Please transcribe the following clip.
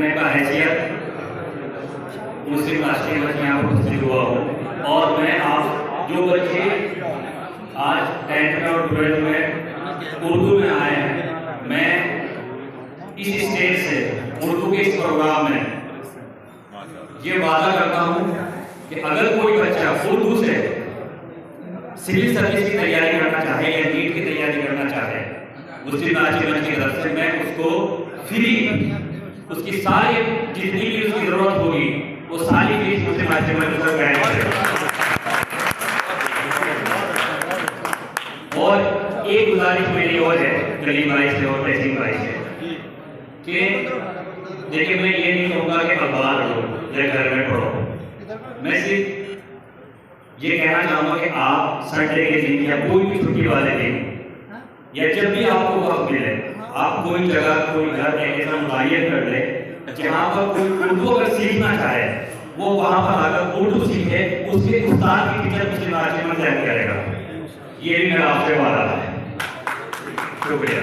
मैं बहैसियत मुस्लिम राष्ट्रीय मंच में यहाँ पर उपस्थित हुआ हूँ और मैं आप जो बच्चे आज 10th में और 12th में उर्दू में आए हैं, मैं इस स्टेज से उर्दू के इस प्रोग्राम में ये वादा करता हूँ कि अगर कोई बच्चा उर्दू से सिविल सर्विस की तैयारी करना चाहे या नीट की तैयारी करना चाहे, मुस्लिम राष्ट्रीय मंच की तरफ से मैं उसको फ्री उसकी सारी जितनी भी उसकी जरूरत होगी वो सारी फीस मुस्लिम राष्ट्रीय मंच पर गाइड करेगा। और एक गुजारिश मेरी और है कलीम भाई से और तहसीन भाई से कि देखिए, मैं ये नहीं कहूँगा कि अखबार पढ़ो या घर में पढ़ो, मैं सिर्फ ये कहना चाहूँगा कि आप संडे के दिन या कोई भी छुट्टी वाले दिन या जब भी आपको वक्त मिले, आप कोई जगह कोई घर ऐसा मुतय्यन कर ले जहाँ पर कोई उर्दू अगर सीखना चाहे वो वहाँ पर आकर उर्दू सीखे, उसके उस्ताद की टीचर मुस्लिम राष्ट्रीय मंच करेगा। ये भी मेरा आपसे वादा है। शुक्रिया।